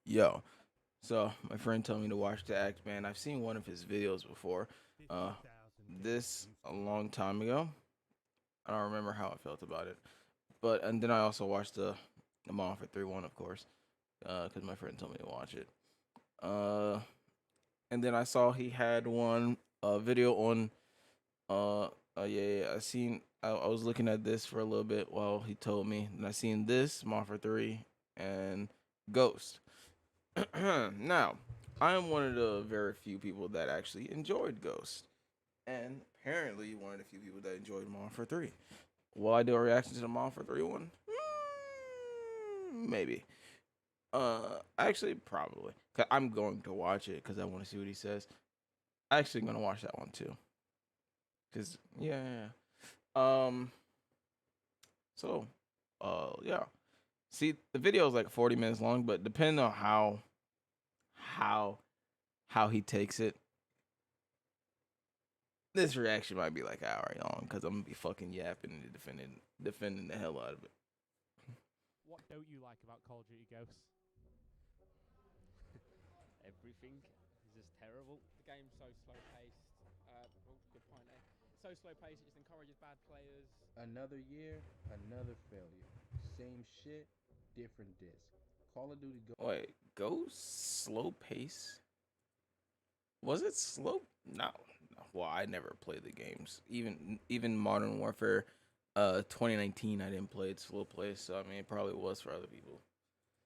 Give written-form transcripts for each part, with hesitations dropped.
Yo, so my friend told me to watch the Act Man. I've seen one of his videos before. Uh, this a long time ago. I don't remember how I felt about it, but and then I also watched the Moffat 3-1, of course, because my friend told me to watch it. Uh, and then I saw he had one video on I seen I was looking at this for a little bit while he told me, and I seen this Moffat 3 and Ghost. Now, I am one of the very few people that actually enjoyed Ghost, and apparently one of the few people that enjoyed Mom for Three. Will I do a reaction to the Mom for Three one? Maybe. Actually, probably. I'm going to watch it because I want to see what he says. Actually, gonna watch that one too. Cause yeah. So, yeah. See, the video is like 40 minutes long, but depending on how how he takes it, this reaction might be like an hour long because I'm gonna be fucking yapping and defending the hell out of it. What don't you like about Call of Duty Ghosts? Everything is just terrible. The game's so slow paced. Good point, eh? So slow paced, it just encourages bad players. Another year, another failure. Same shit, different disc. Call of Duty Go. Wait, go slow pace? Was it slow? No. Well, I never played the games. Even Modern Warfare, 2019, I didn't play it slow pace. So I mean, it probably was for other people.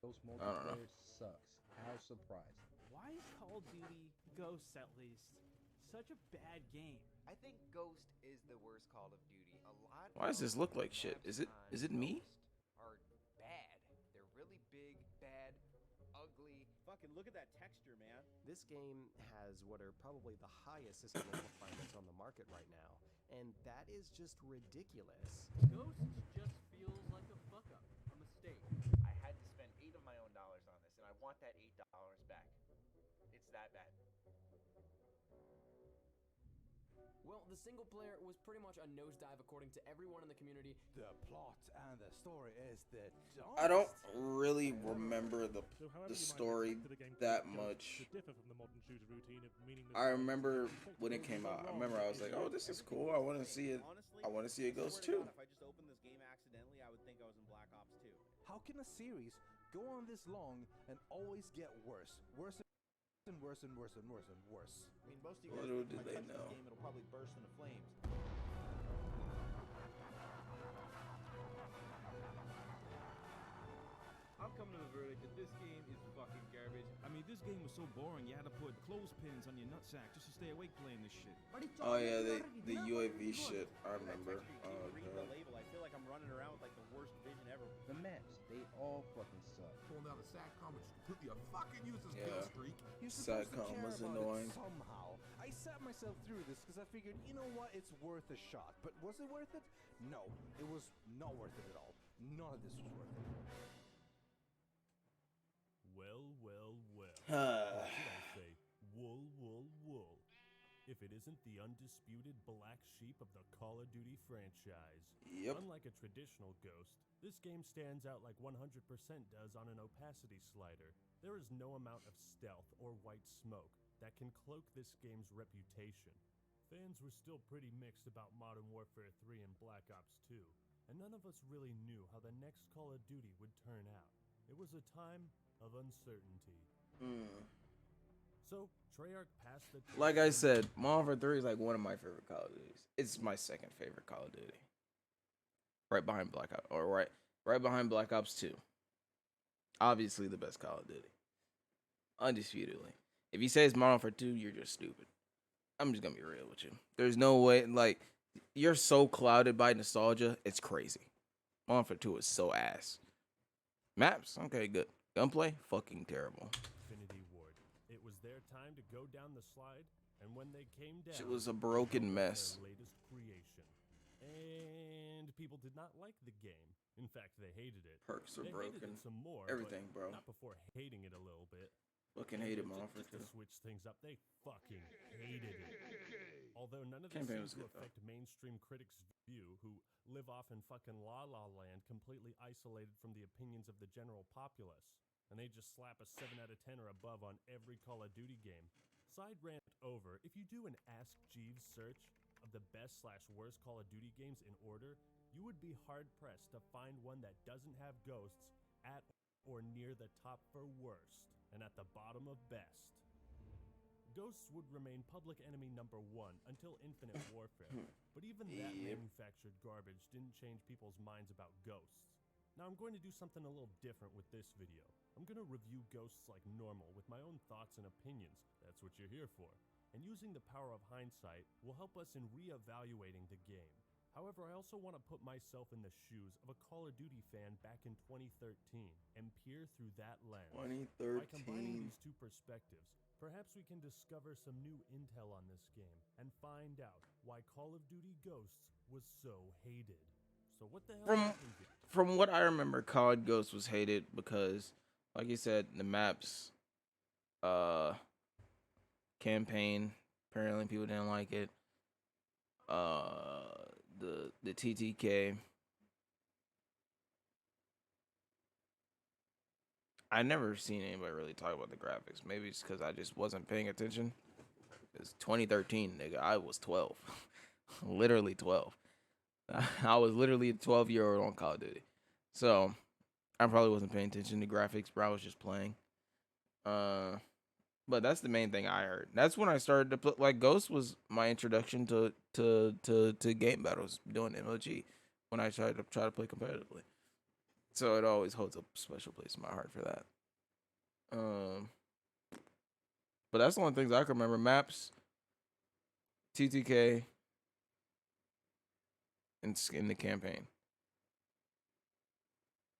Ghost I don't know. multiplayer sucks. How surprised? Why is Call of Duty Ghosts at least such a bad game? I think Ghost is the worst Call of Duty. A lot Why does of this look like the shit? maps Is it on me? Ghost are bad. They're really big, bad, ugly. Fucking look at that texture, man. This game has what are probably the highest system requirements on the market right now, and that is just ridiculous. Ghosts just feels like a fuck up, a mistake. I had to spend $8 of my own on this, and I want that $8 back. It's that bad. Well, the single player was pretty much a nosedive according to everyone in the community. The plot and the story is the I don't really remember the story that much. I remember when it came out. I remember I was like, "Oh, this is cool. I want to see it. I want to see it Ghost too." If I just opened this game accidentally, I would think I was in Black Ops 2. How can a series go on this long and always get worse? Worse and worse and worse and worse and worse. I mean, most of you guys Little think did if I they touch know. this game, it'll probably burst into flames. I'm coming to the verdict that this game is fucking garbage. I mean, this game was so boring, you had to put clothespins on your nutsack just to stay awake playing this shit. Oh yeah, the UAV shit. I remember. Read the label. I feel like I'm running around with like the worst vision ever. The maps, they all fucking suck. Pulling out a SATCOM, which is completely a fucking useless Yeah. kill streak. You're supposed to SATCOM care was about annoying. it somehow. I sat myself through this because I figured, you know what, it's worth a shot. But was it worth it? No, it was not worth it at all. None of this was worth it. Well. Uh. Or should I say, wool. If it isn't the undisputed black sheep of the Call of Duty franchise. Yep. Unlike a traditional Ghost, this game stands out like 100% does on an opacity slider. There is no amount of stealth or white smoke that can cloak this game's reputation. Fans were still pretty mixed about Modern Warfare 3 and Black Ops 2, and none of us really knew how the next Call of Duty would turn out. It was a time of uncertainty. So, Treyarch passed the... Like I said, Modern Warfare 3 is like one of my favorite Call of Duties. It's my second favorite Call of Duty. Right behind Black Ops, or right behind Black Ops 2. Obviously the best Call of Duty. Undisputedly. If you say it's Modern Warfare 2, you're just stupid. I'm just gonna be real with you. There's no way, like, you're so clouded by nostalgia, it's crazy. Modern Warfare 2 is so ass. Maps, okay, good. Gunplay, fucking terrible. Infinity Ward. It was their time to go down the slide, and when they came down, Shit was a broken mess. their latest creation. And people did not like the game. In fact, they hated it. Perks were They hated broken. it some more, Everything, but bro. not before hating it a little bit. Fucking hated Just- Modern Warfare just to 2. switch things up, they fucking hated it. Although none of this Campaign seems was to good, though. affect mainstream critics' view, who live off in fucking La La Land, completely isolated from the opinions of the general populace. and they just slap a 7 out of 10 or above on every Call of Duty game. Side rant over, if you do an Ask Jeeves search of the best/worst Call of Duty games in order, you would be hard-pressed to find one that doesn't have ghosts at or near the top for worst, and at the bottom of best. Ghosts would remain public enemy number 1 until Infinite Warfare, but even that manufactured garbage didn't change people's minds about ghosts. Now I'm going to do something a little different with this video. I'm going to review ghosts like normal with my own thoughts and opinions. That's what you're here for. And using the power of hindsight will help us in re-evaluating the game. However, I also want to put myself in the shoes of a Call of Duty fan back in 2013 and peer through that lens. 2013. By combining these two perspectives, perhaps we can discover some new intel on this game and find out why Call of Duty Ghosts was so hated. So what the hell happened here? From what I remember, COD Ghosts was hated because, like you said, the maps, campaign, apparently people didn't like it. The TTK. I never seen anybody really talk about the graphics. Maybe it's because I just wasn't paying attention. It's 2013, nigga. I was 12. Literally 12. I was literally a 12-year-old on Call of Duty. So, I probably wasn't paying attention to graphics, bro. I was just playing. But that's the main thing I heard. That's when I started to play. Like, Ghost was my introduction to game battles, doing MLG, when I tried to play competitively. So it always holds a special place in my heart for that. But that's the only things I can remember. Maps, TTK, and in the campaign.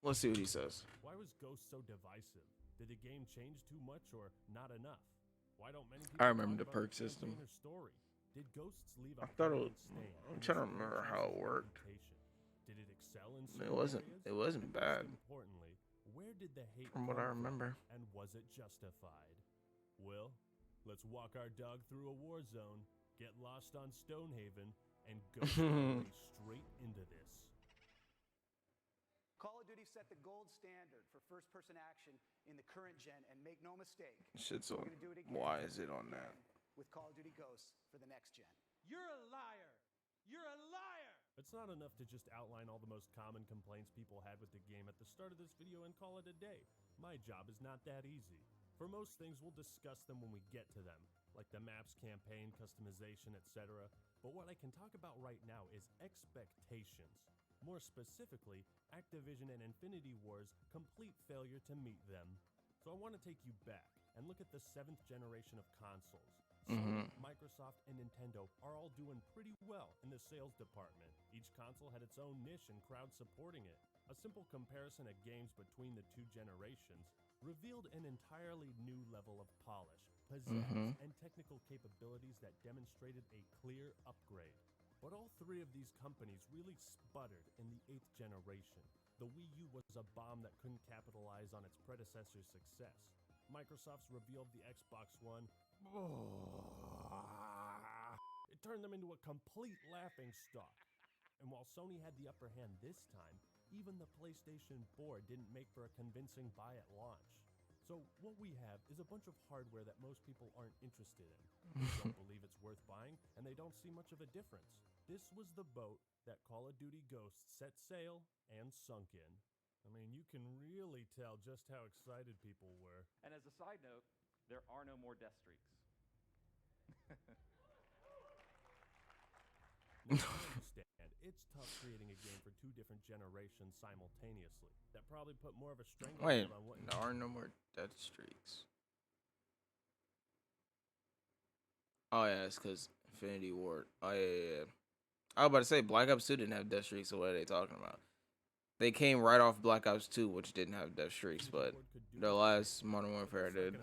Let's see what he says. Why was Ghost so divisive? Did the game change too much or not enough? Why don't many people I remember the talk about perk system. campaign or story? Did Ghosts leave a I thought it was, permanent stain I'm on trying to its remember franchise's how it worked. reputation? Did it excel in It certain wasn't. areas? It wasn't And bad. most importantly, where did the hate From what come I remember. from, and was it justified? Well, let's walk our dog through a war zone, get lost on Stonehaven, and go straight into this. Call of Duty set the gold standard for first-person action in the current gen, and make no mistake, Shit's we're on. gonna do it again. Why is it on that? With Call of Duty Ghosts for the next gen. You're a liar. You're a liar. It's not enough to just outline all the most common complaints people had with the game at the start of this video and call it a day. My job is not that easy. For most things, we'll discuss them when we get to them, like the maps, campaign, customization, etc. But what I can talk about right now is expectations. More specifically, Activision and Infinity Ward's complete failure to meet them. So I want to take you back and look at the 7th generation of consoles. Sony, Microsoft, and Nintendo are all doing pretty well in the sales department. Each console had its own niche and crowd supporting it. A simple comparison of games between the two generations revealed an entirely new level of polish, pizzazz, and technical capabilities that demonstrated a clear upgrade. But all three of these companies really sputtered in the 8th generation. The Wii U was a bomb that couldn't capitalize on its predecessor's success. Microsoft's reveal of the Xbox One, it turned them into a complete laughing stock. And while Sony had the upper hand this time, even the PlayStation 4 didn't make for a convincing buy at launch. So what we have is a bunch of hardware that most people aren't interested in. They don't believe it's worth buying, and they don't see much of a difference. This was the boat that Call of Duty Ghosts set sail and sunk in. I mean, you can really tell just how excited people were. And as a side note, there are no more death streaks. Now, I understand, it's tough creating a game for two different generations simultaneously. That probably put more of a Wait, stranglehold on what there are no more death streaks. Oh yeah, it's because Infinity Ward. Oh yeah. I was about to say Black Ops 2 didn't have death streaks, so what are they talking about? They came right off Black Ops 2, which didn't have death streaks, but the last Modern Warfare did.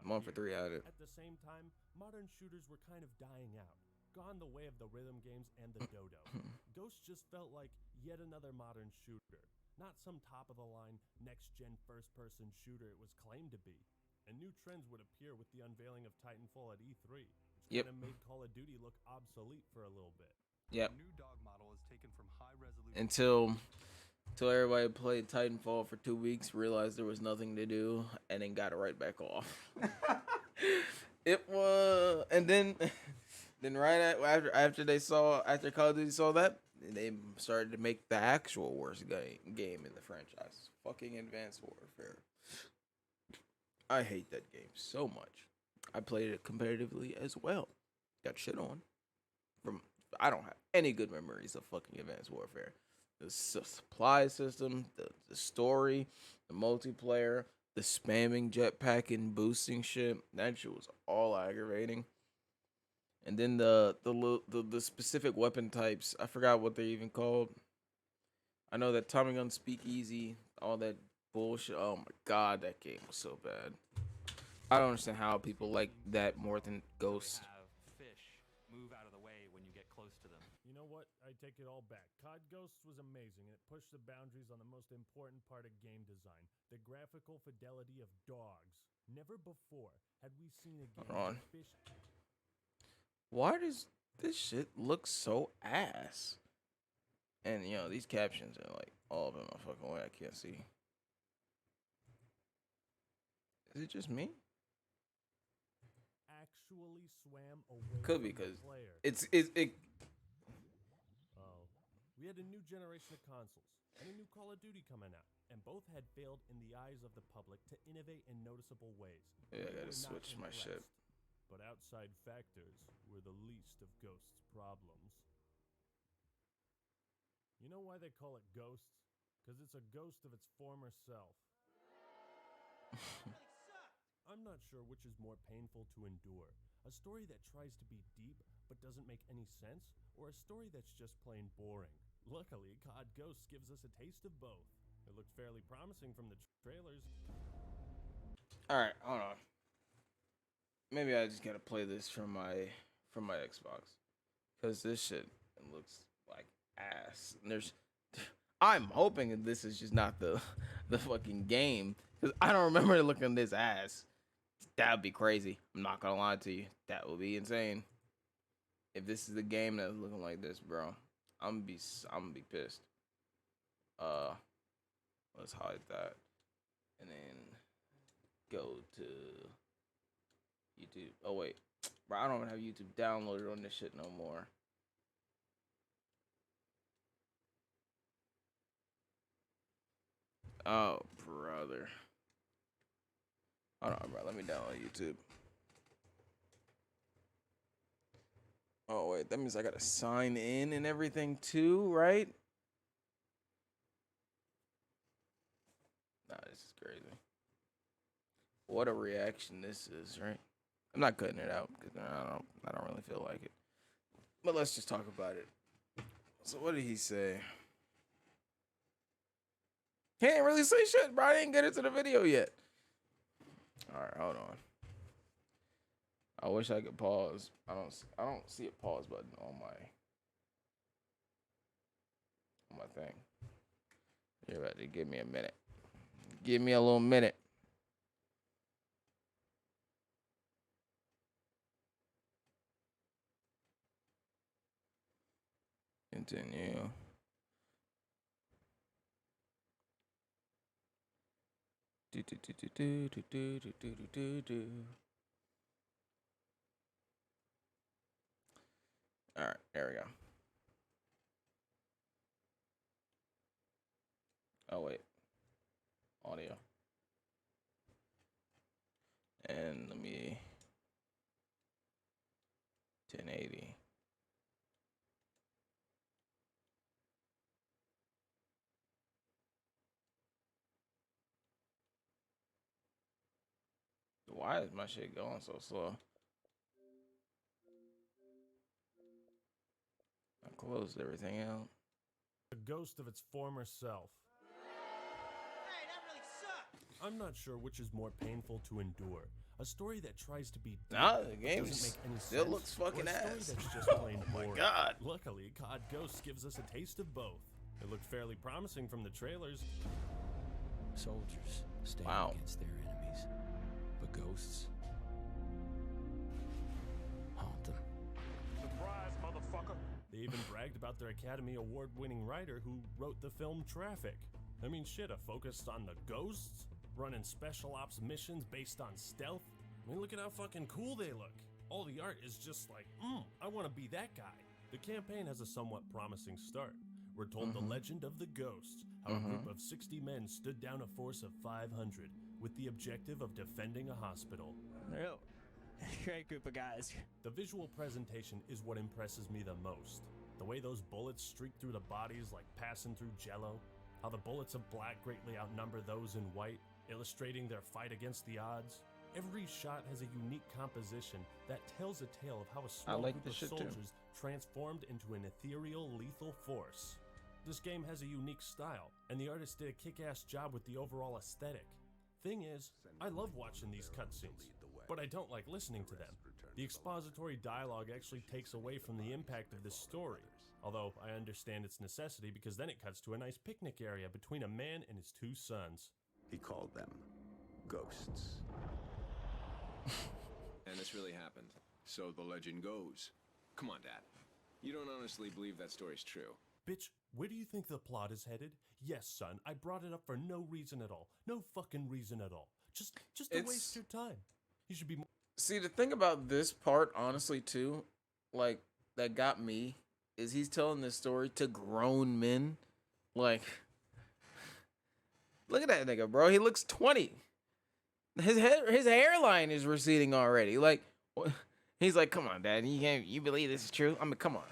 Modern Warfare 3 had it. At the same time, modern shooters were kind of dying out. Gone the way of the rhythm games and the dodo. Ghost just felt like yet another modern shooter. Not some top-of-the-line, next-gen first-person shooter it was claimed to be. And new trends would appear with the unveiling of Titanfall at E3, which kind of made Call of Duty look obsolete for a little bit. Yep. New dog model is taken from high resolution Till everybody played Titanfall for 2 weeks, realized there was nothing to do, and then got it right back off. It was, and then after Call of Duty saw that, they started to make the actual worst game in the franchise, fucking Advanced Warfare. I hate that game so much. I played it competitively as well. Got shit on. I don't have any good memories of fucking Advanced Warfare. The supply system, the story, the multiplayer, the spamming jetpack and boosting shit. That shit was all aggravating. And then the specific weapon types, I forgot what they're even called. I know that Tommy Gun Speakeasy, all that bullshit. Oh my god, that game was so bad. I don't understand how people like that more than Ghost. Fish move out of the way when you get close to them. You know what? I take it all back. COD Ghosts was amazing, and it pushed the boundaries on the most important part of game design, the graphical fidelity of dogs. Never before had we seen a game Hold on. with fish. Why does this shit look so ass? And you know, these captions are like all up in my fucking way. I can't see. Is it just me? Actually swam away Could be from the because player. it. Oh, we had a new generation of consoles and a new Call of Duty coming out, and both had failed in the eyes of the public to innovate in noticeable ways. Yeah, I We gotta were not switch my shit. impressed. But outside factors were the least of Ghost's problems. You know why they call it Ghosts? Because it's a ghost of its former self. I'm not sure which is more painful to endure. A story that tries to be deep but doesn't make any sense, or a story that's just plain boring. Luckily, COD Ghosts gives us a taste of both. It looked fairly promising from the trailers. Alright, hold on. Maybe I just gotta play this from my Xbox. Cause this shit looks like ass. And I'm hoping that this is just not the fucking game. Cause I don't remember it looking this ass. That would be crazy. I'm not gonna lie to you. That would be insane. If this is the game that's looking like this, bro, I'm gonna be pissed. Let's hide that. And then go to YouTube. Oh wait. Bro, I don't even have YouTube downloaded on this shit no more. Oh, brother. Hold on, bro. Let me download YouTube. Oh, wait. That means I gotta sign in and everything too, right? Nah, this is crazy. What a reaction this is, right? I'm not cutting it out because I don't really feel like it. But let's just talk about it. So what did he say? He ain't really say shit, bro. I didn't get into the video yet. All right, hold on. I wish I could pause. I don't see a pause button on my thing. You're about to give me a minute. Give me a little minute. Continue. All right, there we go. Oh wait, audio. And let me 1080. Why is my shit going so slow? I closed everything out. The ghost of its former self. Hey, that really sucked! I'm not sure which is more painful to endure. A story that tries to be deep, Nah, the but game doesn't make any still sense, looks fucking or a story ass. that's just plain Oh my boring. God. Luckily, COD Ghosts gives us a taste of both. It looked fairly promising from the trailers. Soldiers stand against their enemies, but ghosts haunt them. Surprise, motherfucker! They even bragged about their Academy Award-winning writer who wrote the film Traffic. I mean, shit, a focus on the ghosts, running special ops missions based on stealth. I mean, look at how fucking cool they look. All the art is just like, I want to be that guy. The campaign has a somewhat promising start. We're told the legend of the ghosts, how a group of 60 men stood down a force of 500 with the objective of defending a hospital. Real great group of guys. The visual presentation is what impresses me the most. The way those bullets streak through the bodies like passing through jello, how the bullets of black greatly outnumber those in white, illustrating their fight against the odds. Every shot has a unique composition that tells a tale of how a small group of soldiers transformed into an ethereal, lethal force. This game has a unique style, and the artist did a kick-ass job with the overall aesthetic. Thing is, I love watching these cutscenes, but I don't like listening to them. The expository dialogue actually takes away from the impact of this story, although I understand its necessity because then it cuts to a nice picnic area between a man and his 2 sons. He called them ghosts. And this really happened. So the legend goes. Come on, Dad. You don't honestly believe that story's true. Bitch, where do you think the plot is headed? Yes, son, I brought it up for no reason at all. No fucking reason at all. Just to waste your time. You should be more... See, the thing about this part, honestly, too, like, that got me, is he's telling this story to grown men. Like, look at that nigga, bro. He looks 20. His hairline is receding already. Like, he's like, come on, Dad, you believe this is true? I mean, come on.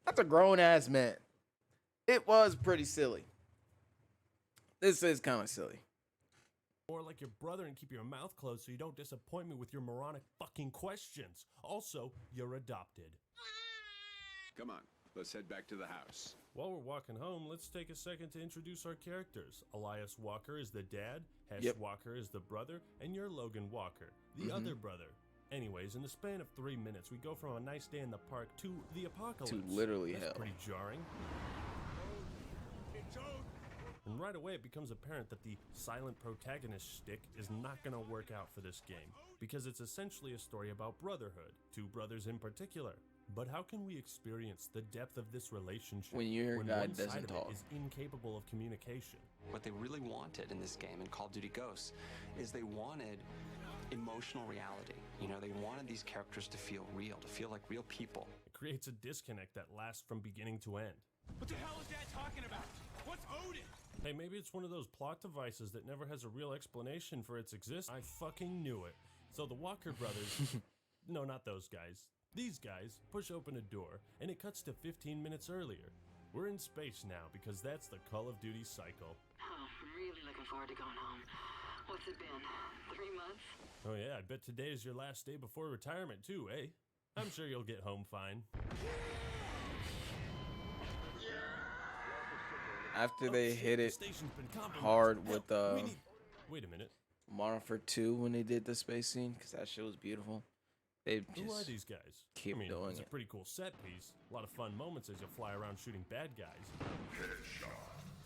That's a grown-ass man. It was pretty silly. This is kind of silly. More like your brother and keep your mouth closed so you don't disappoint me with your moronic fucking questions. Also, you're adopted. Come on, let's head back to the house. While we're walking home, let's take a second to introduce our characters. Elias Walker is the dad, Hesh Walker is the brother, and you're Logan Walker, the other brother. Anyways, in the span of 3 minutes, we go from a nice day in the park to the apocalypse. To literally That's hell. Pretty jarring. And right away, it becomes apparent that the silent protagonist shtick is not going to work out for this game, because it's essentially a story about brotherhood, 2 brothers in particular. But how can we experience the depth of this relationship when your guy one doesn't side of talk? it is incapable of communication? What they really wanted in this game, in Call of Duty Ghosts, is they wanted emotional reality. You know, they wanted these characters to feel real, to feel like real people. It creates a disconnect that lasts from beginning to end. What the hell is Dad talking about? What's Odin? Hey, maybe it's one of those plot devices that never has a real explanation for its existence. I fucking knew it. So the Walker brothers, no, not those guys. These guys push open a door, and it cuts to 15 minutes earlier. We're in space now, because that's the Call of Duty cycle. Oh, I'm really looking forward to going home. What's it been? 3 months? Oh yeah, I bet today is your last day before retirement too, eh? I'm sure you'll get home fine. After they hit it hard with Wait a minute. Modern Warfare 2 when they did the space scene, because that shit was beautiful. They Who are just these guys? keep doing it's it. a pretty cool set piece. A lot of fun moments as you fly around shooting bad guys.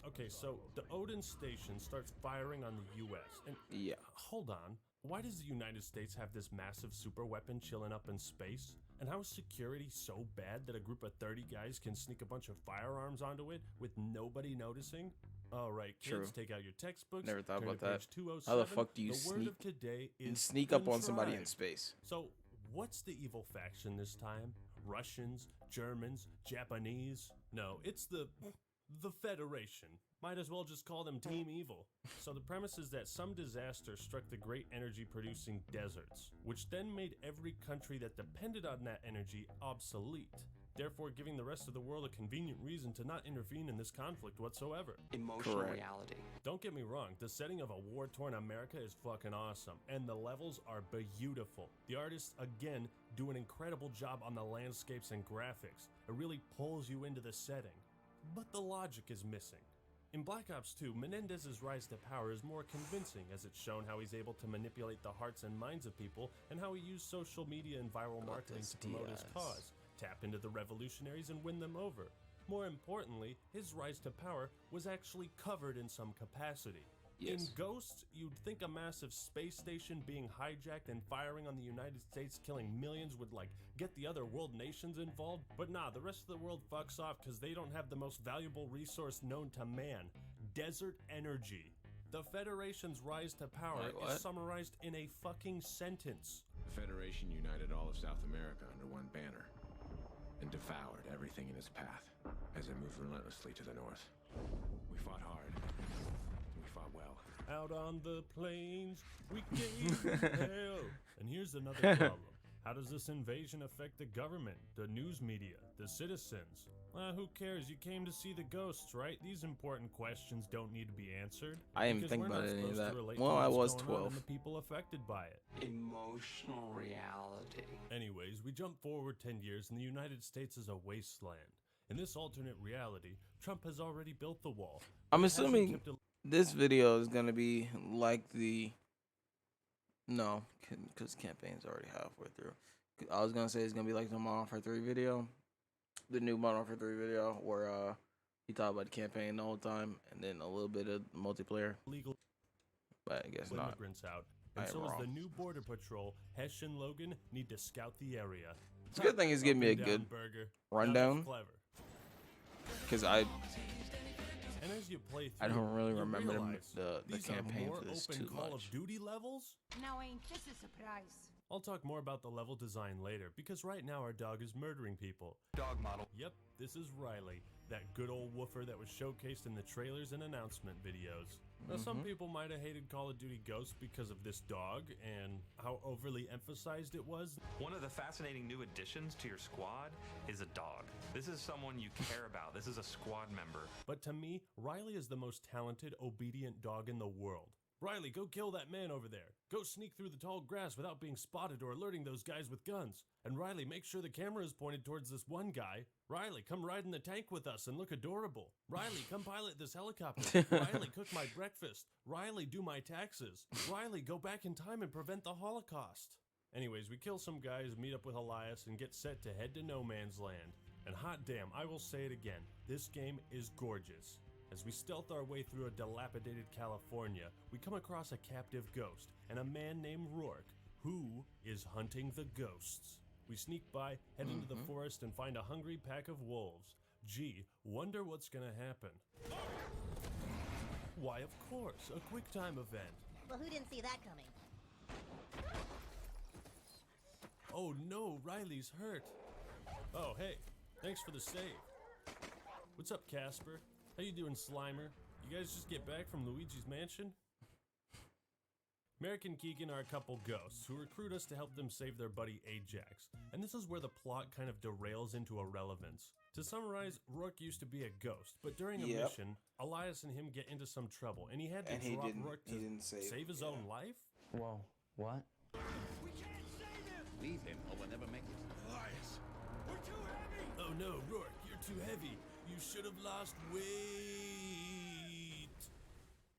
Okay, so the Odin station starts firing on the U.S. And yeah, hold on. Why does the United States have this massive super weapon chilling up in space? And how is security so bad that a group of 30 guys can sneak a bunch of firearms onto it with nobody noticing? All right, kids, True. take out your textbooks. Never thought turn about to that. page 207. How the fuck do you The word sneak of today and is sneak up on somebody in contrived. space? So, what's the evil faction this time? Russians, Germans, Japanese? No, it's the Federation. Might as well just call them Team Evil. So the premise is that some disaster struck the great energy-producing deserts, which then made every country that depended on that energy obsolete, therefore giving the rest of the world a convenient reason to not intervene in this conflict whatsoever. Emotional reality. Don't get me wrong, the setting of a war-torn America is fucking awesome, and the levels are beautiful. The artists, again, do an incredible job on the landscapes and graphics. It really pulls you into the setting. But the logic is missing. In Black Ops 2, Menendez's rise to power is more convincing, as it's shown how he's able to manipulate the hearts and minds of people, and how he used social media and viral marketing to promote his cause, tap into the revolutionaries and win them over. More importantly, his rise to power was actually covered in some capacity. In Ghosts, you'd think a massive space station being hijacked and firing on the United States, killing millions, would like get the other world nations involved. But nah, the rest of the world fucks off because they don't have the most valuable resource known to man: desert energy. The Federation's rise to power is summarized in a fucking sentence. The Federation united all of South America under one banner and devoured everything in its path as it moved relentlessly to the north. We fought hard. We fought well. Out on the plains, we gave hell. And here's another problem. How does this invasion affect the government, the news media, the citizens? Who cares? You came to see the ghosts, right? These important questions don't need to be answered. I didn't even think about any of that. Well, I was 12. And the people affected by it. Emotional reality. Anyways, we jump forward 10 years and the United States is a wasteland. In this alternate reality, Trump has already built the wall. I'm assuming this video is gonna be like the... No, because campaign's already halfway through. I was gonna say it's gonna be like the Modern Warfare 3 video. The new Modern Warfare 3 video where he talked about the campaign the whole time and then a little bit of multiplayer. Legal, but I guess not. Immigrants out. And so is the new Border Patrol. Hesh and Logan need to scout the area. It's a good thing he's giving me a good rundown. Because I don't really remember the campaign for this too Call much. of Duty levels? Now ain't this a surprise? I'll talk more about the level design later, because right now our dog is murdering people. Dog model. Yep, this is Riley, that good old woofer that was showcased in the trailers and announcement videos. Now, some people might have hated Call of Duty Ghosts because of this dog and how overly emphasized it was. One of the fascinating new additions to your squad is a dog. This is someone you care about. This is a squad member. But to me, Riley is the most talented, obedient dog in the world. Riley, go kill that man over there. Go sneak through the tall grass without being spotted or alerting those guys with guns. And Riley, make sure the camera is pointed towards this one guy. Riley, come ride in the tank with us and look adorable. Riley, come pilot this helicopter. Riley, cook my breakfast. Riley, do my taxes. Riley, go back in time and prevent the Holocaust. Anyways, we kill some guys, meet up with Elias, and get set to head to No Man's Land. And hot damn, I will say it again, this game is gorgeous. As we stealth our way through a dilapidated California, we come across a captive ghost and a man named Rourke, who is hunting the ghosts. We sneak by, head into the forest, and find a hungry pack of wolves. Gee, wonder what's gonna happen. Why, of course, a quick time event. Well, who didn't see that coming? Oh no, Riley's hurt. Oh, hey, thanks for the save. What's up, Casper? How you doing, Slimer? You guys just get back from Luigi's mansion? Merrick and Keegan are a couple ghosts who recruit us to help them save their buddy Ajax. And this is where the plot kind of derails into irrelevance. To summarize, Rourke used to be a ghost, but during a mission, Elias and him get into some trouble, and he had to drop Rourke to save his own life? Whoa, what? We can't save him! Leave him or we'll never make it. Elias! We're too heavy! Oh no, Rourke, you're too heavy. You should have lost weight.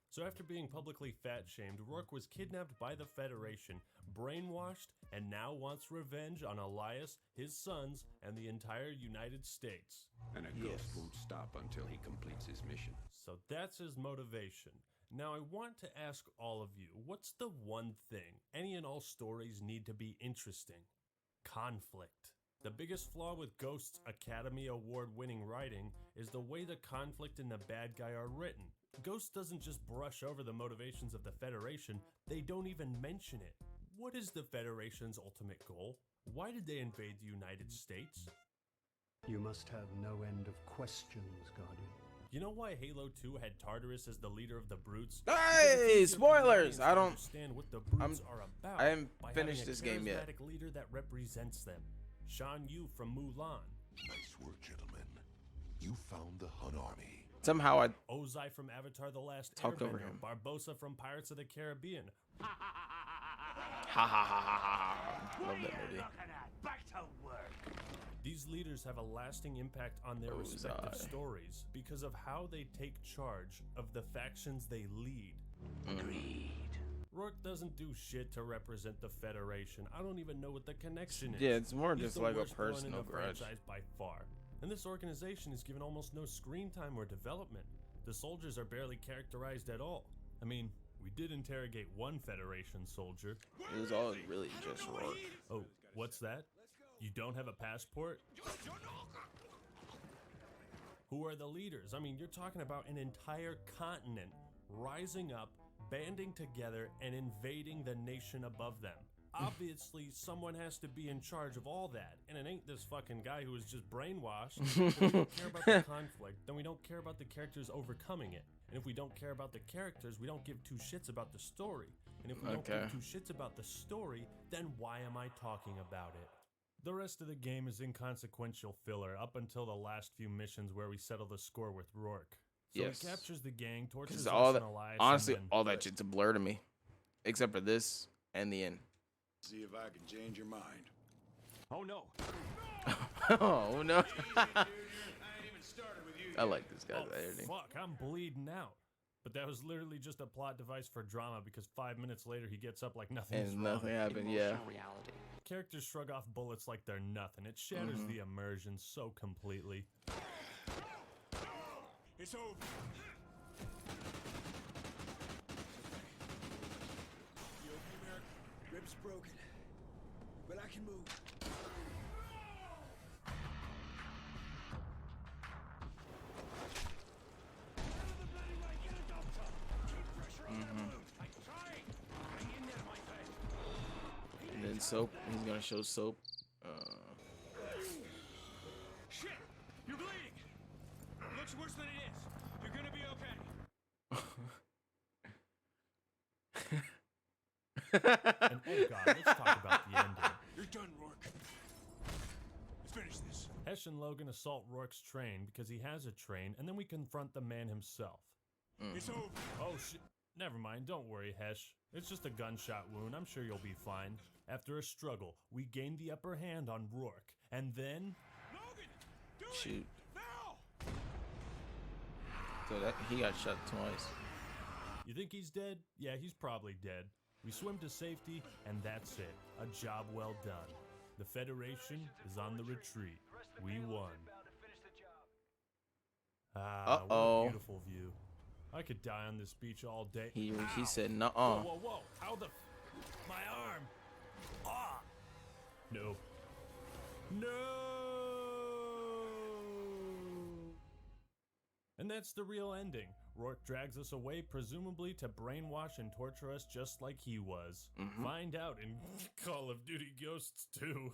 So after being publicly fat-shamed, Rourke was kidnapped by the Federation, brainwashed, and now wants revenge on Elias, his sons, and the entire United States. And a ghost won't stop until he completes his mission. So that's his motivation. Now I want to ask all of you, what's the one thing any and all stories need to be interesting? Conflict. The biggest flaw with Ghost's Academy Award-winning writing is the way the conflict and the bad guy are written. Ghost doesn't just brush over the motivations of the Federation, they don't even mention it. What is the Federation's ultimate goal? Why did they invade the United States? You must have no end of questions, Guardian. You know why Halo 2 had Tartarus as the leader of the Brutes? Hey, spoilers! I don't understand what the Brutes are about. I haven't by finished having a this game yet. charismatic leader that represents them. Shan Yu from Mulan. Nice work, gentlemen. You found the Hun army. Somehow I Ozai from Avatar: The Last talked over Airbender. him. Barbossa from Pirates of the Caribbean. Ha ha ha ha ha. Love that movie. Back to work. These leaders have a lasting impact on their respective stories because of how they take charge of the factions they lead. Agreed. Rourke doesn't do shit to represent the Federation. I don't even know what the connection is. Yeah, it's more He's just the like a worst villain in personal the grudge. franchise by far. And this organization is given almost no screen time or development. The soldiers are barely characterized at all. I mean, we did interrogate one Federation soldier. It was all really just Rourke. Oh, what's that? You don't have a passport? Who are the leaders? I mean, you're talking about an entire continent rising up, banding together, and invading the nation above them. Obviously, someone has to be in charge of all that, and it ain't this fucking guy who was just brainwashed. If we don't care about the conflict, then we don't care about the characters overcoming it. And if we don't care about the characters, we don't give two shits about the story. And if we don't give two shits about the story, then why am I talking about it? The rest of the game is inconsequential filler up until the last few missions where we settle the score with Rourke. So he captures the gang, tortures us and Elias. Honestly, all that shit's a blur to me. Except for this and the end. See if I can change your mind. Oh no. Oh no. I like this guy's editing. Fuck, I'm bleeding out. But that was literally just a plot device for drama because 5 minutes later he gets up like nothing And nothing happened, yeah. Reality. Characters shrug off bullets like they're nothing. It shatters the immersion so completely. It's over. You okay, Merrick? Ribs broken, but I can move. And then Soap, he's gonna show Soap. Shit! You're bleeding! Looks worse than it is. You're gonna be okay. And oh god, let's talk about the ending. You're done, Rourke. Let's finish this. Hesh and Logan assault Rourke's train because he has a train, and then we confront the man himself. It's over. Oh shit. Never mind, don't worry, Hesh. It's just a gunshot wound. I'm sure you'll be fine. After a struggle, we gain the upper hand on Rourke, and then... Logan! Do Shoot. it! Now! So that he got shot twice. You think he's dead? Yeah, he's probably dead. We swim to safety, and that's it. A job well done. The Federation is on the retreat. We won. Ah, what a beautiful view. I could die on this beach all day. He said, "Nuh-uh." Whoa, whoa, whoa! How the? My arm! Ah! No. No! And that's the real ending. Rourke drags us away, presumably to brainwash and torture us just like he was. Find out in Call of Duty Ghosts 2.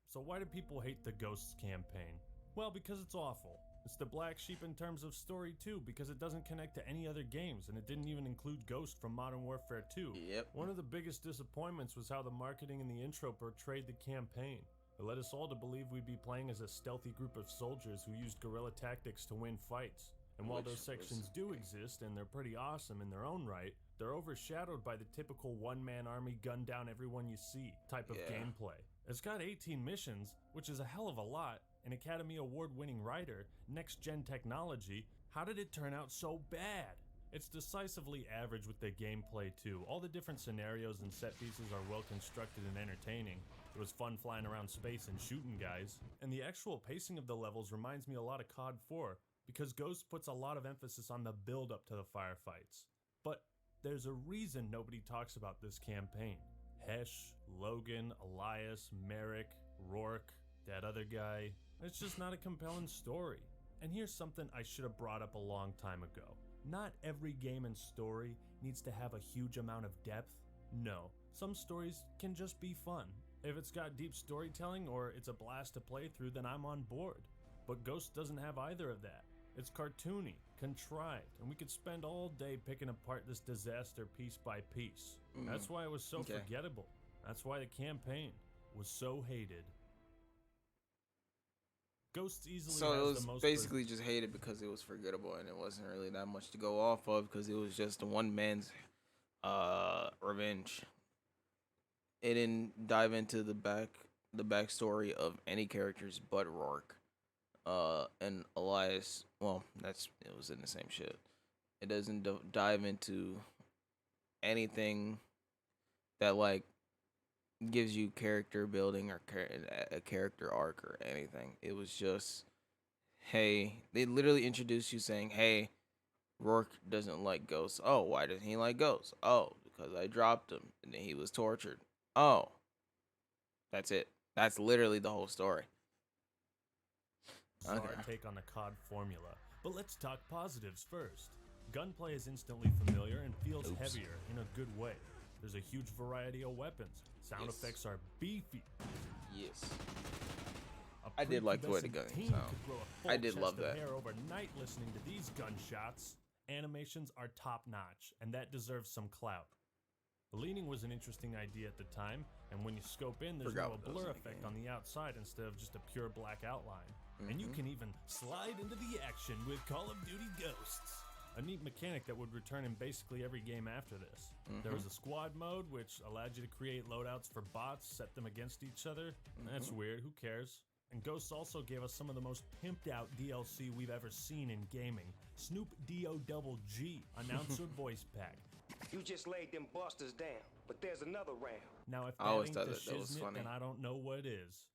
So why do people hate the Ghosts campaign? Well, because it's awful. It's the black sheep in terms of story too, because it doesn't connect to any other games, and it didn't even include Ghost from Modern Warfare 2. Yep. One of the biggest disappointments was how the marketing in the intro portrayed the campaign. It led us all to believe we'd be playing as a stealthy group of soldiers who used guerrilla tactics to win fights. And while those sections do exist, and they're pretty awesome in their own right, they're overshadowed by the typical one-man army gun down everyone you see type of gameplay. It's got 18 missions, which is a hell of a lot, an Academy Award-winning writer, next-gen technology. How did it turn out so bad? It's decisively average with the gameplay too. All the different scenarios and set pieces are well constructed and entertaining. It was fun flying around space and shooting guys. And the actual pacing of the levels reminds me a lot of COD 4, because Ghost puts a lot of emphasis on the build-up to the firefights. But there's a reason nobody talks about this campaign. Hesh, Logan, Elias, Merrick, Rourke, that other guy. It's just not a compelling story. And here's something I should have brought up a long time ago. Not every game and story needs to have a huge amount of depth. No, some stories can just be fun. If it's got deep storytelling or it's a blast to play through, then I'm on board. But Ghost doesn't have either of that. It's cartoony, contrived, and we could spend all day picking apart this disaster piece by piece. That's why it was so forgettable. That's why the campaign was so hated. Ghosts easily So it has was the most basically just hated because it was forgettable and it wasn't really that much to go off of because it was just one man's revenge. It didn't dive into the backstory of any characters but Rourke. And Elias, well, it was in the same shit. It doesn't dive into anything that like gives you character building or a character arc or anything. It was just, hey, they literally introduced you saying, hey, Rourke doesn't like ghosts. Oh, why doesn't he like ghosts? Oh, because I dropped him and then he was tortured. Oh, that's it. That's literally the whole story. Sorry take on the COD formula, but let's talk positives first. Gunplay is instantly familiar and feels heavier in a good way. There's a huge variety of weapons. Sound effects are beefy. Yes. I did like the way the gun sound. I did love that. Hair overnight listening to these gunshots. Animations are top notch, and that deserves some clout. The leaning was an interesting idea at the time, and when you scope in, there's now a blur effect on the outside instead of just a pure black outline. And you can even slide into the action with Call of Duty Ghosts. A neat mechanic that would return in basically every game after this. There was a squad mode, which allowed you to create loadouts for bots, set them against each other. That's weird, who cares? And Ghosts also gave us some of the most pimped out DLC we've ever seen in gaming. Snoop D-O-double-G, announcer voice pack. You just laid them busters down, but there's another round. Now if that ain't the shiznit, then I don't know what is.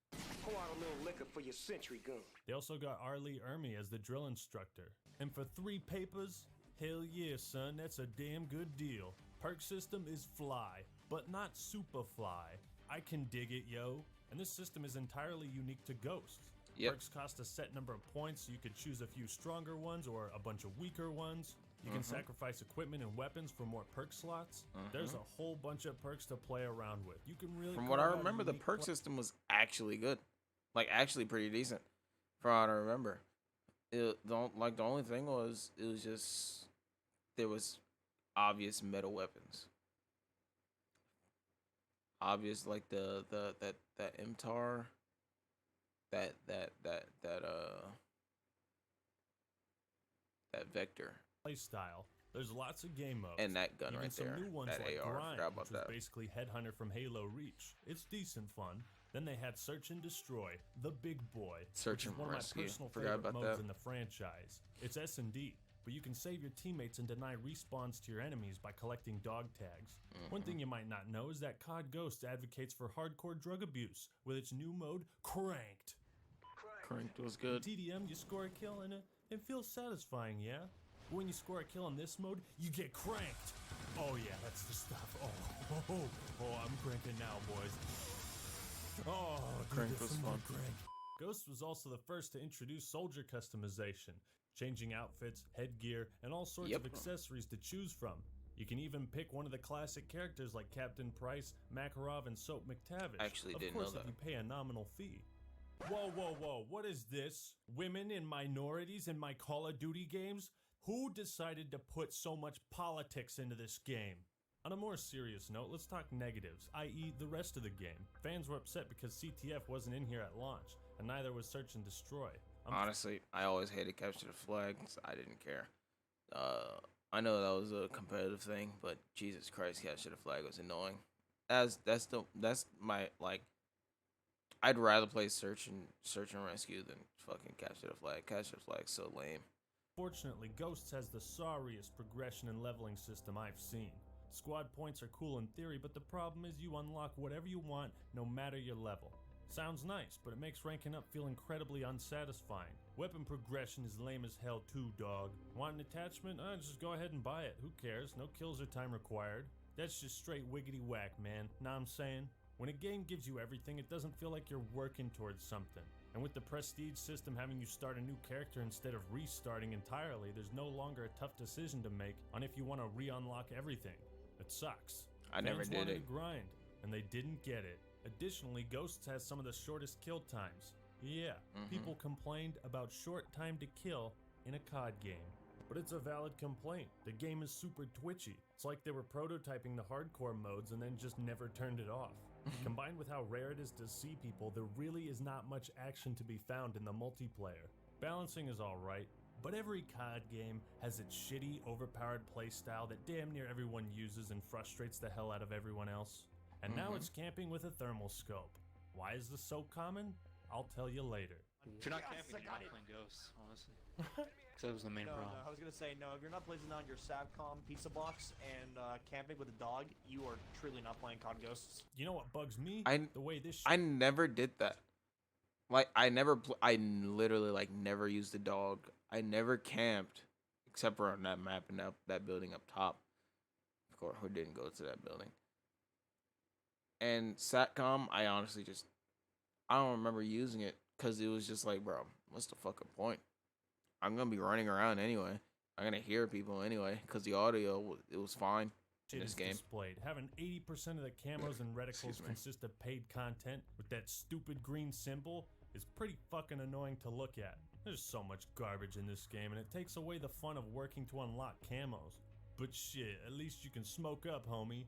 Pour out a little liquor for your sentry gun. They also got Arlie Ermy as the drill instructor. And for 3 papers, hell yeah, son, that's a damn good deal. Perk system is fly, but not super fly. I can dig it, yo. And this system is entirely unique to Ghosts. Perks cost a set number of points, so you could choose a few stronger ones or a bunch of weaker ones. You can sacrifice equipment and weapons for more perk slots. There's a whole bunch of perks to play around with. You can really. From what I remember, the perk system was actually good, like actually pretty decent. From what I remember, the only thing was it was just there was obvious metal weapons, obvious like that MTAR, that Vector. Play style. There's lots of game modes. And that gun even right some there. New ones That like AR. Grind, Forgot about which was that. basically Headhunter from Halo Reach. It's decent fun. Then they had Search and Destroy, the big boy. Search which is and one of my Rescue. personal Forgot favorite about modes that. in the franchise. It's S&D, but you can save your teammates and deny respawns to your enemies by collecting dog tags. One thing you might not know is that COD Ghosts advocates for hardcore drug abuse with its new mode, Cranked. Cranked was good. TDM, you score a kill and it feels satisfying, yeah? When you score a kill in this mode, you get cranked. Oh yeah, that's the stuff. Oh, I'm cranking now, boys. Oh, Crank was fun. Ghost was also the first to introduce soldier customization, changing outfits, headgear, and all sorts of accessories to choose from. You can even pick one of the classic characters like Captain Price, Makarov, and Soap McTavish. Actually didn't know Of course, that. if you pay a nominal fee. Whoa, what is this? Women and minorities in my Call of Duty games? Who decided to put so much politics into this game? On a more serious note, let's talk negatives, i.e. the rest of the game. Fans were upset because CTF wasn't in here at launch, and neither was Search and Destroy. Honestly, I always hated Capture the Flag, so I didn't care. I know that was a competitive thing, but Jesus Christ, Capture the Flag was annoying. That's my like. I'd rather play Search and Rescue than fucking Capture the Flag. Capture the Flag's so lame. Fortunately, Ghosts has the sorriest progression and leveling system I've seen. Squad points are cool in theory, but the problem is you unlock whatever you want, no matter your level. Sounds nice, but it makes ranking up feel incredibly unsatisfying. Weapon progression is lame as hell too, dog. Want an attachment? Just go ahead and buy it. Who cares? No kills or time required. That's just straight wiggity whack, man. Know what I'm saying? When a game gives you everything, it doesn't feel like you're working towards something. And with the prestige system having you start a new character instead of restarting entirely, there's no longer a tough decision to make on if you want to re-unlock everything. It sucks. I never Fans did wanted it. to grind, and they didn't get it. Additionally, Ghosts has some of the shortest kill times. Yeah, people complained about short time to kill in a COD game. But it's a valid complaint. The game is super twitchy. It's like they were prototyping the hardcore modes and then just never turned it off. Combined with how rare it is to see people, there really is not much action to be found in the multiplayer. Balancing is alright, but every COD game has its shitty, overpowered playstyle that damn near everyone uses and frustrates the hell out of everyone else. And now it's camping with a thermal scope. Why is this so common? I'll tell you later. If you're not camping, you're not playing Ghosts, honestly. Because that was the main problem. No, I was gonna say no. If you're not placing on your Savcom pizza box and camping with a dog, you are truly not playing COD Ghosts. You know what bugs me? The way this I never did that. Like I literally like never used a dog. I never camped except for on that map and that building up top. Of course, who didn't go to that building? And Satcom, I honestly I don't remember using it because it was just like, bro, what's the fucking point? I'm gonna be running around anyway. I'm gonna hear people anyway because the audio it was fine in this game. Displayed. Having 80% of the camos and reticles consist of paid content with that stupid green symbol is pretty fucking annoying to look at. There's so much garbage in this game, and it takes away the fun of working to unlock camos. But shit, at least you can smoke up, homie.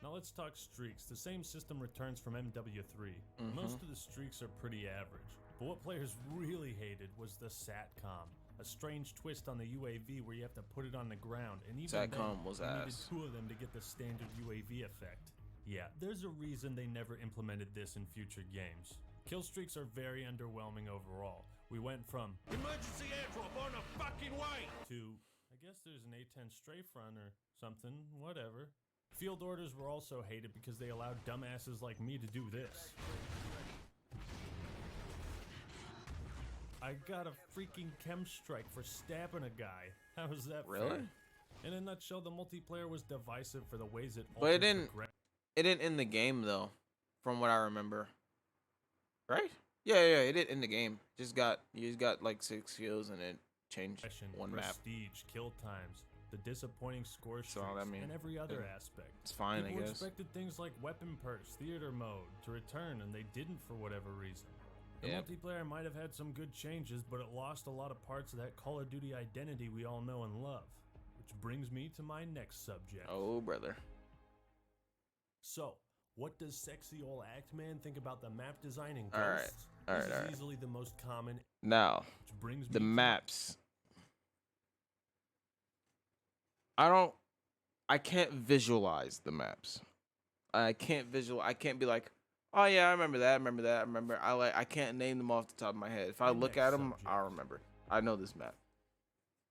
Now let's talk streaks. The same system returns from MW3. Most of the streaks are pretty average. But what players really hated was the SATCOM. A strange twist on the UAV where you have to put it on the ground, and even SATCOM was you needed ass. 2 of them to get the standard UAV effect. Yeah, there's a reason they never implemented this in future games. Kill streaks are very underwhelming overall. We went from emergency airdrop on a fucking way to I guess there's an A-10 strafe run or something, whatever. Field orders were also hated because they allowed dumbasses like me to do this. I got a freaking chem strike for stabbing a guy. How is that Really? fair? In a nutshell, the multiplayer was divisive for the ways it But it altered didn't. It didn't end the game though, from what I remember. Right? Yeah. It didn't end the game. You just got like 6 kills and it changed one map. Prestige, kill times, the disappointing score streaks, all I mean. and every other aspect. It's fine, People I guess. expected things like weapon perks, theater mode to return, and they didn't for whatever reason. The multiplayer might have had some good changes, but it lost a lot of parts of that Call of Duty identity we all know and love. Which brings me to my next subject. Oh, brother. So, what does sexy ol' act man think about the map design in Ghosts? All right. This is easily the most common. Now, which brings me the to maps. I can't visualize the maps. I can't be like, oh yeah, I remember that. I can't name them off the top of my head. If I look at them, I'll remember. I know this map.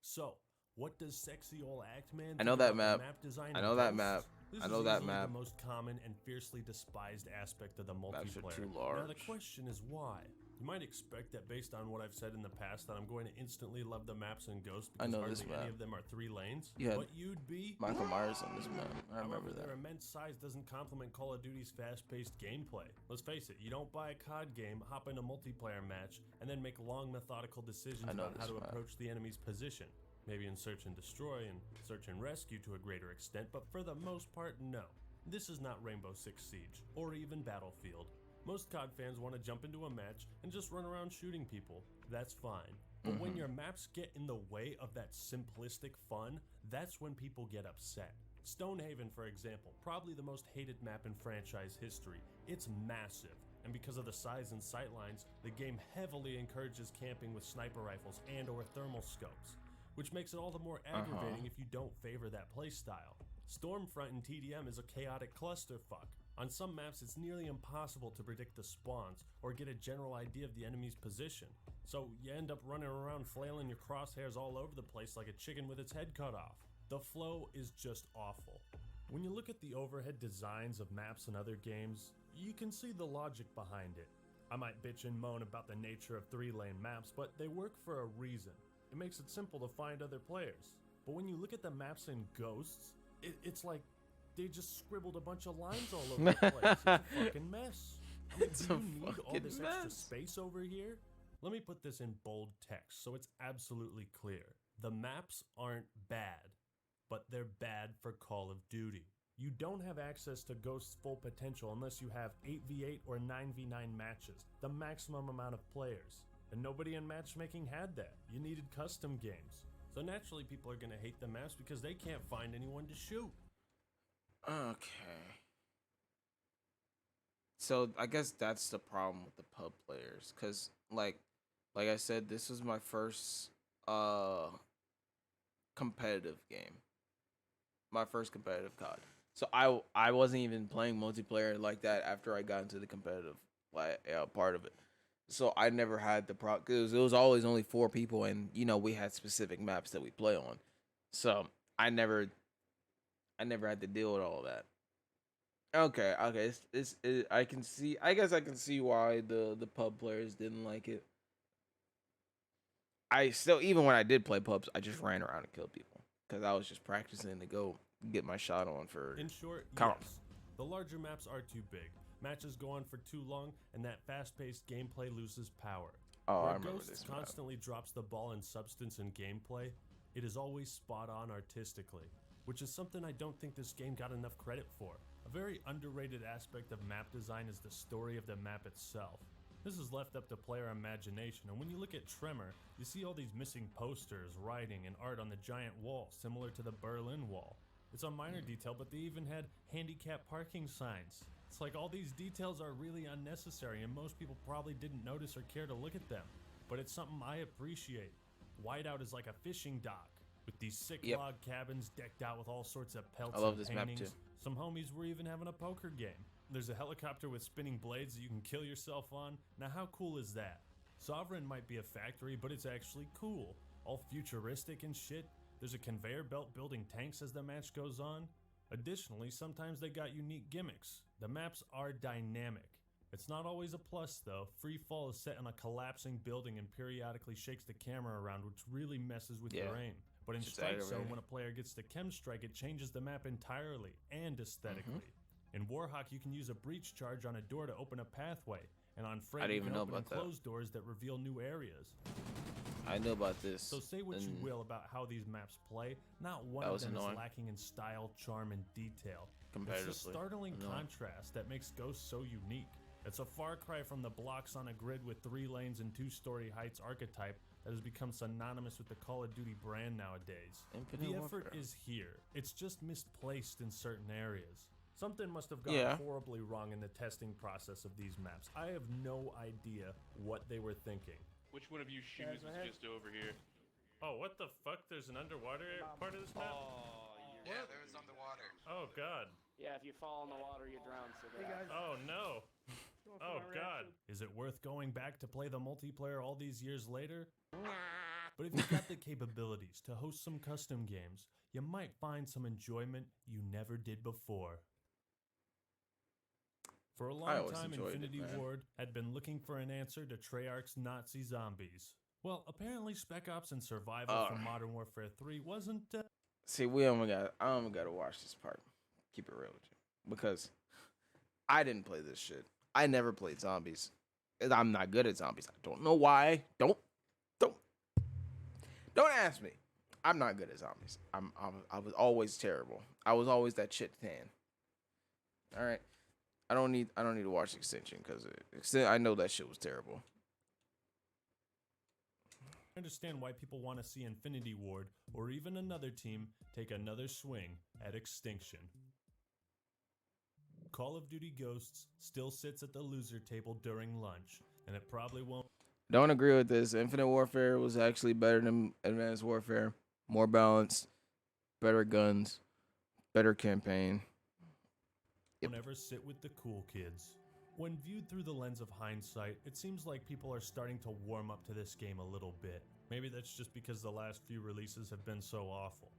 So, what does sexy ol' act man I know think that about map. the map design I in know that Ghosts? map. This I know is that easily map. the most common and fiercely despised aspect of the Maps are multiplayer. too Now the large. question is why? You might expect that based on what I've said in the past that I'm going to instantly love the maps in Ghosts I because know hardly this any map. of them are 3 lanes. You had But you'd be Michael Myers on this map. I remember However, that. their immense size doesn't complement Call of Duty's fast-paced gameplay. Let's face it, you don't buy a COD game, hop in a multiplayer match, and then make long methodical decisions I know about how this to map. approach the enemy's position. Maybe in search and destroy and search and rescue to a greater extent, but for the most part, no. This is not Rainbow Six Siege, or even Battlefield. Most COD fans want to jump into a match and just run around shooting people. That's fine. But when your maps get in the way of that simplistic fun, that's when people get upset. Stonehaven, for example, probably the most hated map in franchise history. It's massive, and because of the size and sightlines, the game heavily encourages camping with sniper rifles and or thermal scopes, which makes it all the more aggravating if you don't favor that playstyle. Stormfront in TDM is a chaotic clusterfuck. On some maps, it's nearly impossible to predict the spawns or get a general idea of the enemy's position. So you end up running around flailing your crosshairs all over the place like a chicken with its head cut off. The flow is just awful. When you look at the overhead designs of maps in other games, you can see the logic behind it. I might bitch and moan about the nature of 3-lane maps, but they work for a reason. It makes it simple to find other players. But when you look at the maps in Ghosts, it's like they just scribbled a bunch of lines all over the place. It's a fucking mess. I mean, do you need all this extra space over here? Let me put this in bold text so it's absolutely clear. The maps aren't bad, but they're bad for Call of Duty. You don't have access to Ghost's full potential unless you have 8v8 or 9v9 matches, the maximum amount of players. And nobody in matchmaking had that. You needed custom games. So naturally people are going to hate the maps because they can't find anyone to shoot. Okay. So I guess that's the problem with the pub players, cause like I said, this was my first competitive game, my first competitive COD. So I wasn't even playing multiplayer like that after I got into the competitive part of it. So I never had the problem because it was always only 4 people, and we had specific maps that we play on. So I never had to deal with all of that. Okay. I can see. I guess I can see why the pub players didn't like it. I still, even when I did play pubs, I just ran around and killed people because I was just practicing to go get my shot on for. In short, comp. yes, the larger maps are too big. Matches go on for too long, and that fast-paced gameplay loses power. Oh, Where I remember Ghosts this map. constantly drops the ball in substance and gameplay, it is always spot on artistically, which is something I don't think this game got enough credit for. A very underrated aspect of map design is the story of the map itself. This is left up to player imagination, and when you look at Tremor, you see all these missing posters, writing, and art on the giant wall, similar to the Berlin Wall. It's a minor detail, but they even had handicap parking signs. It's like all these details are really unnecessary, and most people probably didn't notice or care to look at them. But it's something I appreciate. Whiteout is like a fishing dock, with these sick log cabins decked out with all sorts of pelts I love and this map paintings. too. Some homies were even having a poker game. There's a helicopter with spinning blades that you can kill yourself on. Now how cool is that? Sovereign might be a factory, but it's actually cool. All futuristic and shit. There's a conveyor belt building tanks as the match goes on. Additionally, sometimes they got unique gimmicks. The maps are dynamic. It's not always a plus though. Free Fall is set on a collapsing building and periodically shakes the camera around, which really messes with your aim. But in Just Strike Zone, aggravating. when a player gets to Chem Strike, it changes the map entirely and aesthetically. In Warhawk, you can use a breach charge on a door to open a pathway, and on Freight, didn't you even can know open and about that. close doors that reveal new areas. I know about this. So say what you and will about how these maps play, not one That of was them annoying. is lacking in style, charm, and detail. It's Comparatively the startling annoying. contrast that makes Ghost so unique. It's a far cry from the blocks on a grid with 3 lanes and 2-story heights archetype that has become synonymous with the Call of Duty brand nowadays. Infinite The effort Warfare. is here. It's just misplaced in certain areas. Something must have gone Yeah. horribly wrong in the testing process of these maps. I have no idea what they were thinking. Which one of you shoes was just over here? Oh, what the fuck? There's an underwater part of this map? Yeah, there was underwater. Oh, God. Yeah, if you fall in the water, you drown. So Oh, no. Oh, my God. Is it worth going back to play the multiplayer all these years later? But if you've got the capabilities to host some custom games, you might find some enjoyment you never did before. For a I long always time, enjoyed it, Infinity man. Ward had been looking for an answer to Treyarch's Nazi zombies. Well, apparently Spec Ops and Survival from Modern Warfare 3 wasn't... See, I only got to watch this part. Keep it real with you, because I didn't play this shit. I never played zombies. And I'm not good at zombies. I don't know why. Don't ask me. I'm not good at zombies. I was always terrible. I was always that shit fan. All right. I don't need to watch Extinction because I know that shit was terrible. I understand why people want to see Infinity Ward or even another team take another swing at Extinction. Call of Duty Ghosts still sits at the loser table during lunch, and it probably won't. Don't agree with this. Infinite Warfare was actually better than Advanced Warfare. More balanced, better guns, better campaign. Don't ever sit with the cool kids. When viewed through the lens of hindsight, it seems like people are starting to warm up to this game a little bit. Maybe that's just because the last few releases have been so awful.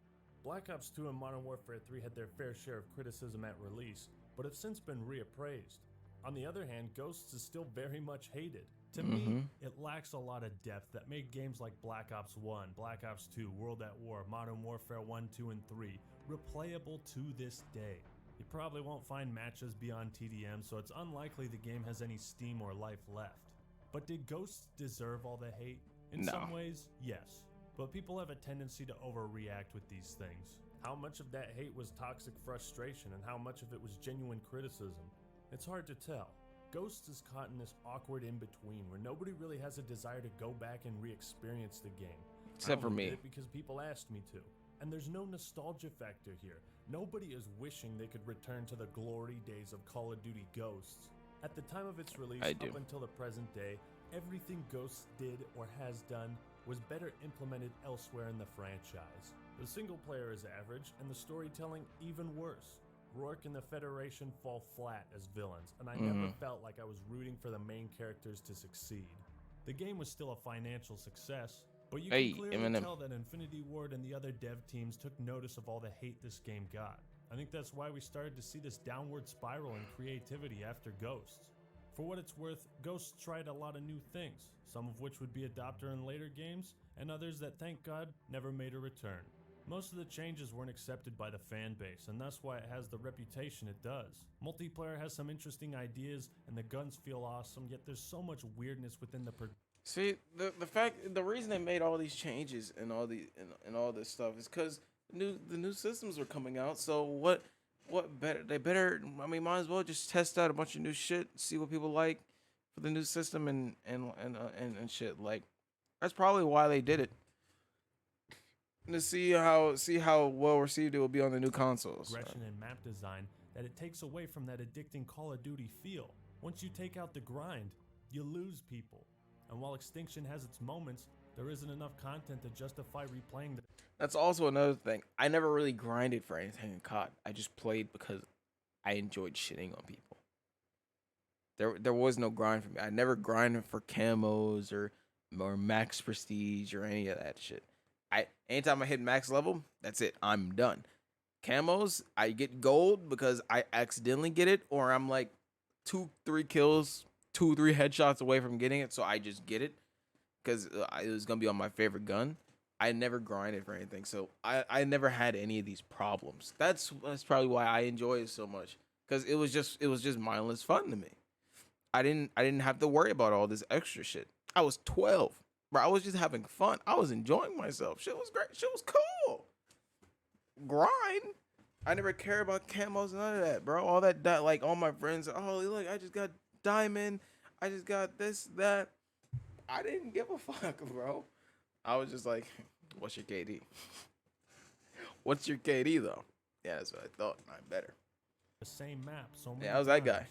Black Ops 2 and Modern Warfare 3 had their fair share of criticism at release, but have since been reappraised. On the other hand, Ghosts is still very much hated. To me, it lacks a lot of depth that made games like Black Ops 1, Black Ops 2, World at War, Modern Warfare 1, 2, and 3 replayable to this day. You probably won't find matches beyond TDM, so it's unlikely the game has any steam or life left. But did Ghosts deserve all the hate? In No. some ways, yes. But people have a tendency to overreact with these things. How much of that hate was toxic frustration and how much of it was genuine criticism? It's hard to tell. Ghosts is caught in this awkward in-between where nobody really has a desire to go back and re-experience the game. Except I for only me. did it because people asked me to. And there's no nostalgia factor here. Nobody is wishing they could return to the glory days of Call of Duty Ghosts. At the time of its release, I do. up until the present day, everything Ghosts did or has done was better implemented elsewhere in the franchise. The single player is average, and the storytelling even worse. Rourke and the Federation fall flat as villains, and I never felt like I was rooting for the main characters to succeed. The game was still a financial success, but you Hey, can clearly Eminem. tell that Infinity Ward and the other dev teams took notice of all the hate this game got. I think that's why we started to see this downward spiral in creativity after Ghosts. For what it's worth, Ghosts tried a lot of new things, some of which would be adopted in later games, and others that, thank God, never made a return. Most of the changes weren't accepted by the fan base, and that's why it has the reputation it does. Multiplayer has some interesting ideas, and the guns feel awesome, yet there's so much weirdness within the See, the reason they made all these changes and all this stuff is because the new systems were coming out. So what better? They better. I mean, might as well just test out a bunch of new shit, see what people like for the new system and shit. Like that's probably why they did it. To see how well received it will be on the new consoles. Progression and map design that it takes away from that addicting Call of Duty feel. Once you take out the grind, you lose people. And while Extinction has its moments, there isn't enough content to justify replaying the... That's also another thing. I never really grinded for anything in COD. I just played because I enjoyed shitting on people. There was no grind for me. I never grinded for camos or max prestige or any of that shit. Anytime I hit max level, that's it. I'm done. Camos, I get gold because I accidentally get it, or I'm like 2-3 kills, 2-3 headshots away from getting it, so I just get it because it was gonna be on my favorite gun. I never grinded for anything, so I never had any of these problems. That's probably why I enjoy it so much, because it was just mindless fun to me. I didn't have to worry about all this extra shit. I was 12. Bro, I was just having fun. I was enjoying myself. Shit was great. Shit was cool. Grind. I never cared about camos, none of that, bro. All that, like, all my friends, oh, look, I just got diamond. I just got this, that. I didn't give a fuck, bro. I was just like, what's your KD? What's your KD, though? Yeah, that's what I thought. I'm better. The same map, so many I was that guy. times.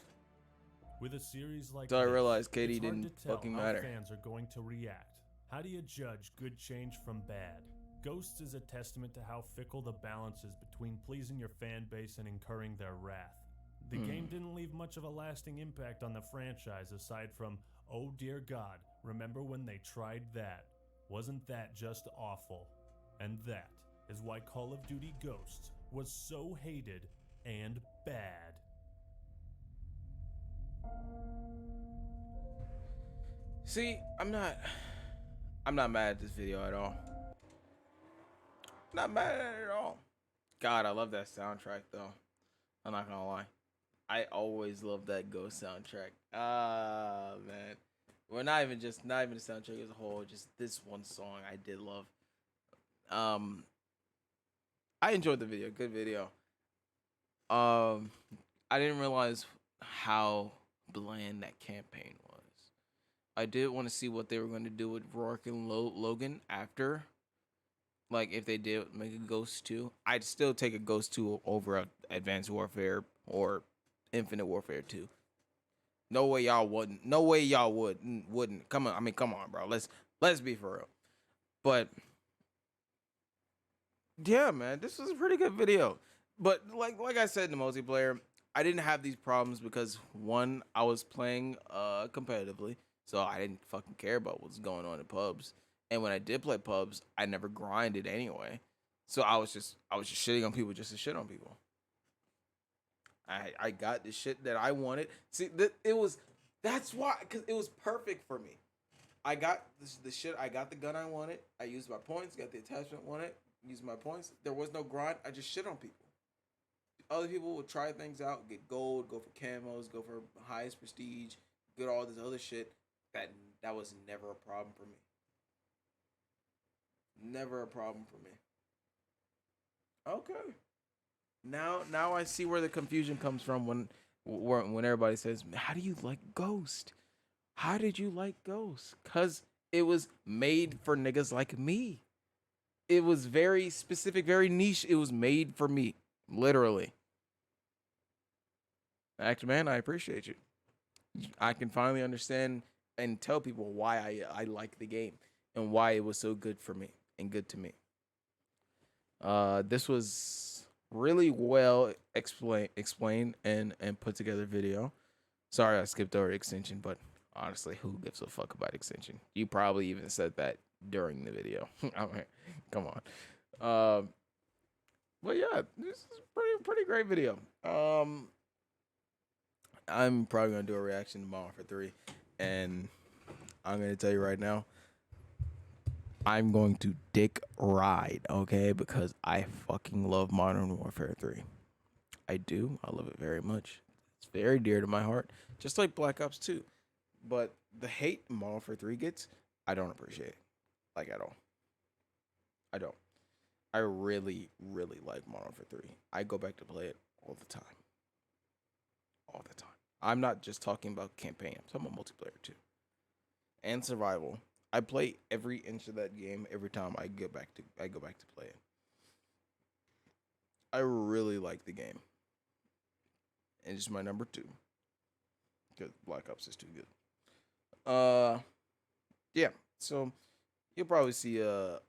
With a series like Until I this, realized KD it's hard didn't to tell fucking how matter. fans are going to react. How do you judge good change from bad? Ghosts is a testament to how fickle the balance is between pleasing your fan base and incurring their wrath. The game didn't leave much of a lasting impact on the franchise aside from, oh dear God, remember when they tried that? Wasn't that just awful? And that is why Call of Duty Ghosts was so hated and bad. See, I'm not mad at this video at all. Not mad at it at all. God, I love that soundtrack though. I'm not gonna lie. I always love that Ghost soundtrack. Ah, man. Well, not even the soundtrack as a whole, just this one song I did love. I enjoyed the video. Good video. I didn't realize how bland that campaign was. I did want to see what they were going to do with Rourke and Logan after. Like, if they did make a Ghost 2. I'd still take a Ghost 2 over Advanced Warfare or Infinite Warfare 2. No way y'all wouldn't. No way y'all wouldn't. Come on, bro. Let's be for real. But yeah, man, this was a pretty good video. But like I said in the multiplayer, I didn't have these problems because one, I was playing competitively, so I didn't fucking care about what's going on in pubs. And when I did play pubs, I never grinded anyway. So I was just shitting on people just to shit on people. I got the shit that I wanted. See, that's why, because it was perfect for me. I got the shit. I got the gun I wanted. I used my points. Got the attachment I wanted. Used my points. There was no grind. I just shit on people. Other people would try things out, get gold, go for camos, go for highest prestige, get all this other shit. That was never a problem for me. Never a problem for me. Okay. Now I see where the confusion comes from when everybody says, "How do you like Ghost? How did you like Ghost?" Cause it was made for niggas like me. It was very specific, very niche. It was made for me, literally. Act man, I appreciate you. I can finally understand and tell people why I like the game and why it was so good for me and good to me. This was really well explained and put together video. Sorry I skipped over Extension, but honestly, who gives a fuck about Extension? You probably even said that during the video. I mean, come on. But yeah, this is pretty great video. I'm probably gonna do a reaction to Modern Warfare 3, and I'm gonna tell you right now, I'm going to dick ride, okay? Because I fucking love Modern Warfare 3. I do. I love it very much. It's very dear to my heart, just like Black Ops 2. But the hate Modern Warfare 3 gets, I don't appreciate, like, at all. I don't. I really, really like Modern Warfare 3. I go back to play it all the time. All the time. I'm not just talking about campaign. I'm talking about multiplayer too. And survival. I play every inch of that game every time I go back to play it. I really like the game. And it's my number 2. Because Black Ops is too good. Yeah. So you'll probably see that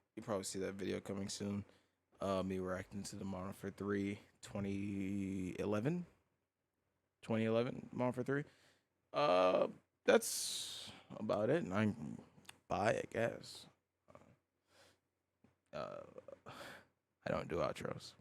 video coming soon. Me reacting to the Modern Warfare 3 2011 Modern Warfare 3. That's about it. And I'm bye, I guess. I don't do outros.